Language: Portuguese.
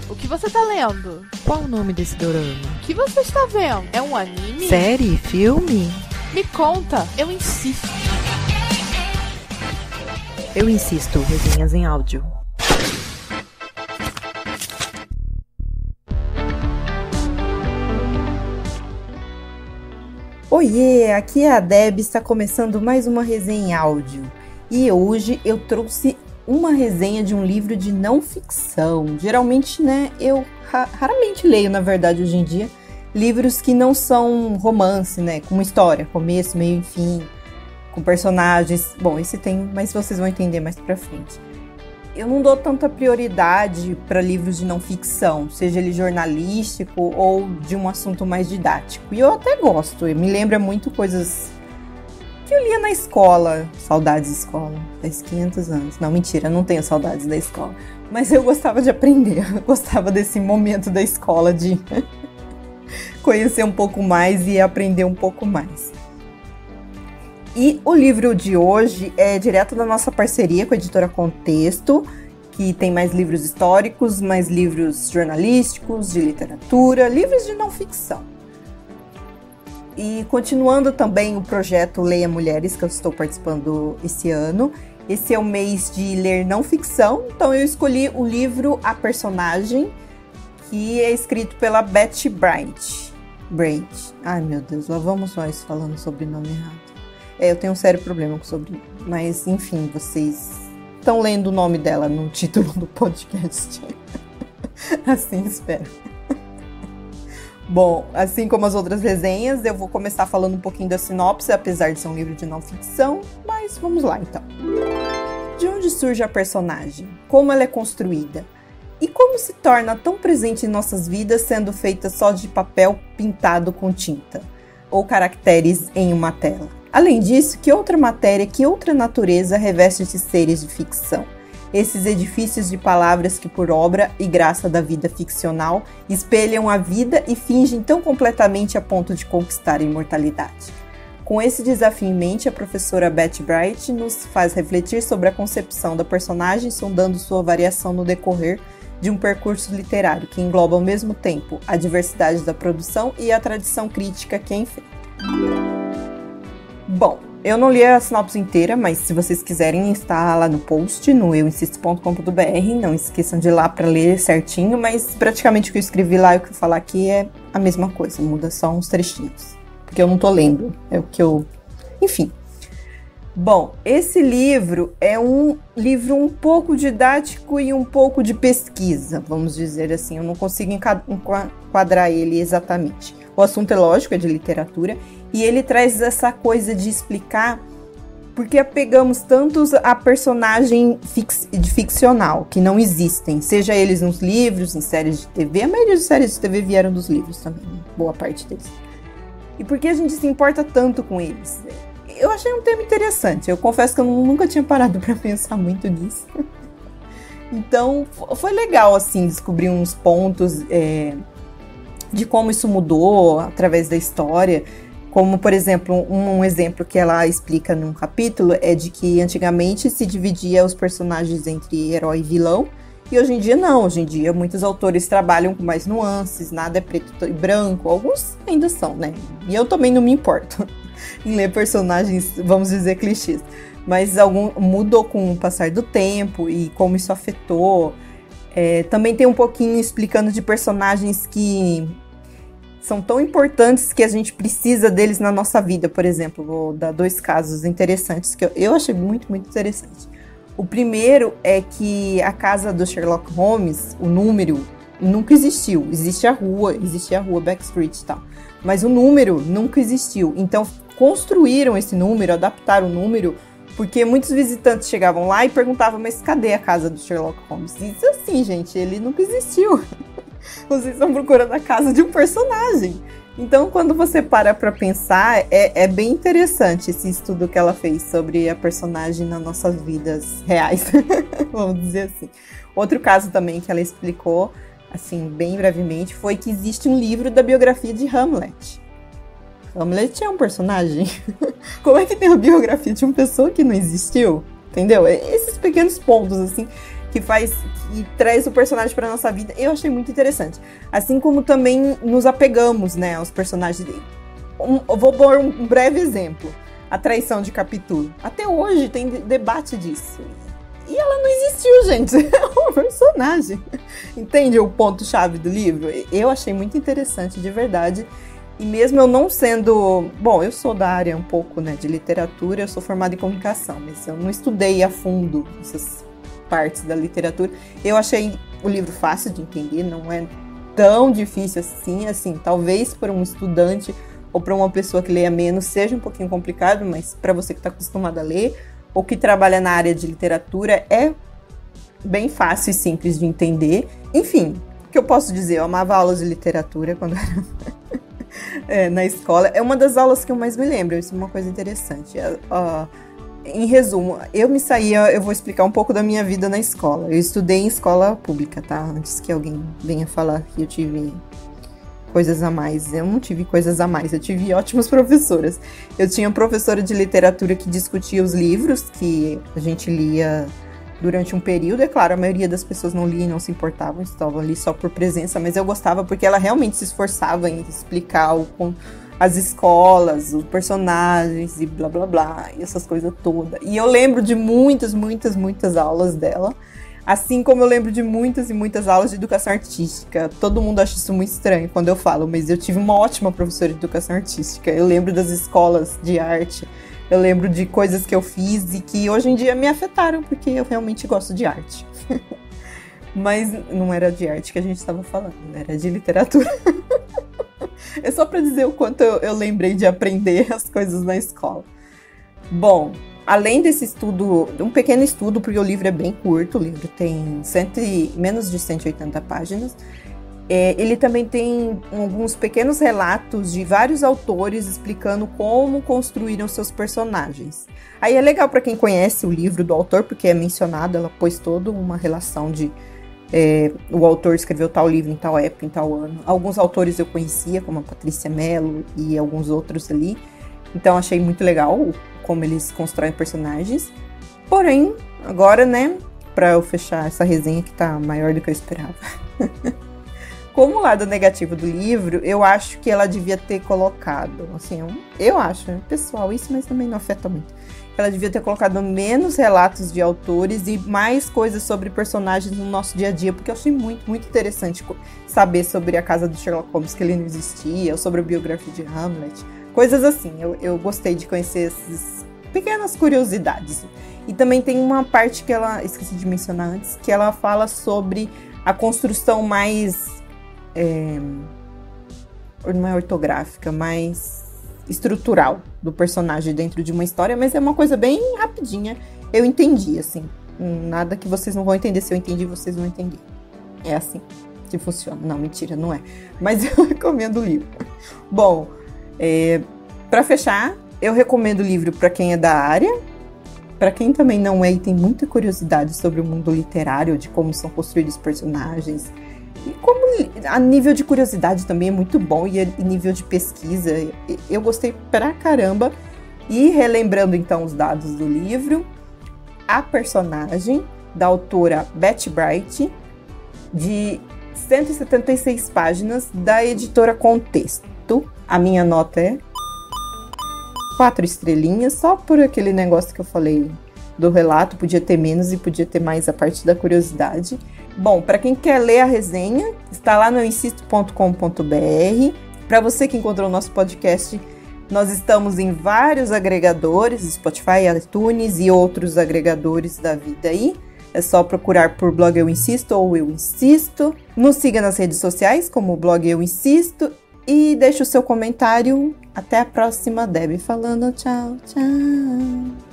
O que você tá lendo? Qual o nome desse dorama? O que você está vendo? É um anime? Série? Filme? Me conta, eu insisto. Eu insisto, resenhas em áudio. Oiê, aqui é a Deb, está começando mais uma resenha em áudio. E hoje eu trouxe uma resenha de um livro de não ficção. Geralmente, eu raramente leio, na verdade, hoje em dia, livros que não são romance, com uma história, começo, meio e fim, com personagens. Bom, esse tem, mas vocês vão entender mais pra frente. Eu não dou tanta prioridade para livros de não ficção, seja ele jornalístico ou de um assunto mais didático. E eu até gosto, me lembra muito coisas que eu lia na escola. Saudades de escola, faz 500 anos. Não, mentira, não tenho saudades da escola. Mas eu gostava de aprender, eu gostava desse momento da escola de conhecer um pouco mais e aprender um pouco mais. E o livro de hoje é direto da nossa parceria com a editora Contexto, que tem mais livros históricos, mais livros jornalísticos, de literatura, livros de não ficção. E continuando também o projeto Leia Mulheres, que eu estou participando esse ano. Esse é o mês de ler não ficção, então eu escolhi o livro A Personagem, que é escrito pela Betty Bright. Ai meu Deus, lá vamos nós falando sobre o nome errado. Eu tenho um sério problema com sobrenome, mas enfim, vocês estão lendo o nome dela no título do podcast. Assim espero. Bom, assim como as outras resenhas, eu vou começar falando um pouquinho da sinopse, apesar de ser um livro de não ficção, mas vamos lá então. De onde surge a personagem? Como ela é construída? E como se torna tão presente em nossas vidas, sendo feita só de papel pintado com tinta? Ou caracteres em uma tela? Além disso, que outra matéria, que outra natureza reveste esses seres de ficção? Esses edifícios de palavras que, por obra e graça da vida ficcional, espelham a vida e fingem tão completamente a ponto de conquistar a imortalidade. Com esse desafio em mente, a professora Betty Bright nos faz refletir sobre a concepção da personagem, sondando sua variação no decorrer de um percurso literário que engloba ao mesmo tempo a diversidade da produção e a tradição crítica que é enfrenta. Bom, eu não li a sinopse inteira, mas se vocês quiserem, está lá no post, no euinsisto.com.br. Não esqueçam de ir lá para ler certinho, mas praticamente o que eu escrevi lá e o que eu falar aqui é a mesma coisa, muda só uns trechinhos. Porque eu não tô lendo, é o que eu... Enfim. Bom, esse livro é um livro um pouco didático e um pouco de pesquisa, vamos dizer assim. Eu não consigo enquadrar ele exatamente. O assunto é lógico, é de literatura, e ele traz essa coisa de explicar por que apegamos tantos a personagem ficcional, que não existem, seja eles nos livros, em séries de TV. A maioria das séries de TV vieram dos livros também, boa parte deles. E por que a gente se importa tanto com eles? Eu achei um tema interessante, eu confesso que eu nunca tinha parado para pensar muito nisso. Então, foi legal, assim, descobrir uns pontos de como isso mudou através da história. Como, por exemplo, um exemplo que ela explica num capítulo é de que antigamente se dividia os personagens entre herói e vilão, e hoje em dia não. Hoje em dia muitos autores trabalham com mais nuances, nada é preto e branco, alguns ainda são, E eu também não me importo em ler personagens, vamos dizer, clichês, mas mudou com o passar do tempo e como isso afetou. Também tem um pouquinho explicando de personagens que são tão importantes que a gente precisa deles na nossa vida. Por exemplo, vou dar 2 casos interessantes que eu achei muito, muito interessante. O primeiro é que a casa do Sherlock Holmes, o número, nunca existiu. Existia a rua Backstreet e tal, mas o número nunca existiu. Então, construíram esse número, adaptaram o número, porque muitos visitantes chegavam lá e perguntavam, mas cadê a casa do Sherlock Holmes? E isso assim, gente, ele nunca existiu. Vocês estão procurando a casa de um personagem. Então, quando você para pensar, é bem interessante esse estudo que ela fez sobre a personagem nas nossas vidas reais, vamos dizer assim. Outro caso também que ela explicou, assim, bem brevemente, foi que existe um livro da biografia de Hamlet. Hamlet é um personagem? Como é que tem a biografia de uma pessoa que não existiu? Entendeu? Esses pequenos pontos, assim, que traz o personagem para nossa vida. Eu achei muito interessante. Assim como também nos apegamos, né, aos personagens dele. Eu vou pôr um breve exemplo. A traição de Capitu. Até hoje tem debate disso. E ela não existiu, gente. É um personagem. Entende o ponto-chave do livro? Eu achei muito interessante, de verdade. E mesmo eu não sendo... Bom, eu sou da área um pouco, né, de literatura, eu sou formada em comunicação, mas eu não estudei a fundo essas partes da literatura. Eu achei o livro fácil de entender, não é tão difícil assim, talvez para um estudante ou para uma pessoa que leia menos seja um pouquinho complicado, mas para você que está acostumado a ler ou que trabalha na área de literatura é bem fácil e simples de entender. Enfim, o que eu posso dizer? Eu amava aulas de literatura quando era na escola. É uma das aulas que eu mais me lembro, isso é uma coisa interessante. Em resumo, eu vou explicar um pouco da minha vida na escola. Eu estudei em escola pública, tá? Antes que alguém venha falar que eu tive coisas a mais. Eu não tive coisas a mais, eu tive ótimas professoras. Eu tinha uma professora de literatura que discutia os livros que a gente lia durante um período. É claro, a maioria das pessoas não lia e não se importavam, estavam ali só por presença, mas eu gostava porque ela realmente se esforçava em explicar as escolas, os personagens e blá blá blá, e essas coisas todas. E eu lembro de muitas aulas dela, assim como eu lembro de muitas e muitas aulas de educação artística. Todo mundo acha isso muito estranho quando eu falo, mas eu tive uma ótima professora de educação artística. Eu lembro das escolas de arte, eu lembro de coisas que eu fiz e que hoje em dia me afetaram, porque eu realmente gosto de arte. Mas não era de arte que a gente estava falando, né? Era de literatura. É só para dizer o quanto eu lembrei de aprender as coisas na escola. Bom, além desse estudo, um pequeno estudo, porque o livro é bem curto, o livro tem menos de 180 páginas, ele também tem alguns pequenos relatos de vários autores explicando como construíram seus personagens. Aí é legal para quem conhece o livro do autor, porque é mencionado, ela pôs toda uma relação de... o autor escreveu tal livro em tal época, em tal ano. Alguns autores eu conhecia, como a Patrícia Mello e alguns outros ali. Então achei muito legal como eles constroem personagens. Porém, agora, né, pra eu fechar essa resenha que tá maior do que eu esperava. Como lado negativo do livro, eu acho que ela devia ter colocado, assim, eu acho, pessoal, isso, mas também não afeta muito. Ela devia ter colocado menos relatos de autores e mais coisas sobre personagens no nosso dia a dia, porque eu achei muito, muito interessante saber sobre a casa do Sherlock Holmes, que ele não existia, ou sobre a biografia de Hamlet, coisas assim. Eu gostei de conhecer essas pequenas curiosidades. E também tem uma parte que esqueci de mencionar antes, que ela fala sobre a construção mais... não é ortográfica, mais estrutural do personagem dentro de uma história, mas é uma coisa bem rapidinha. Eu entendi, assim. Nada que vocês não vão entender. Se eu entendi, vocês vão entender. É assim que funciona. Não, mentira, não é. Mas eu recomendo o livro. Bom, para fechar, eu recomendo o livro para quem é da área, para quem também não é e tem muita curiosidade sobre o mundo literário, de como são construídos os personagens. E como a nível de curiosidade também é muito bom, e nível de pesquisa, eu gostei pra caramba. E relembrando então os dados do livro, a personagem da autora Betty Bright, de 176 páginas, da editora Contexto. A minha nota é 4 estrelinhas, só por aquele negócio que eu falei do relato, podia ter menos e podia ter mais a parte da curiosidade. Bom, para quem quer ler a resenha, está lá no euinsisto.com.br. Para você que encontrou o nosso podcast, nós estamos em vários agregadores, Spotify, iTunes e outros agregadores da vida aí. É só procurar por blog Eu Insisto ou Eu Insisto. Nos siga nas redes sociais como o blog Eu Insisto e deixe o seu comentário. Até a próxima, Debbie falando tchau, tchau.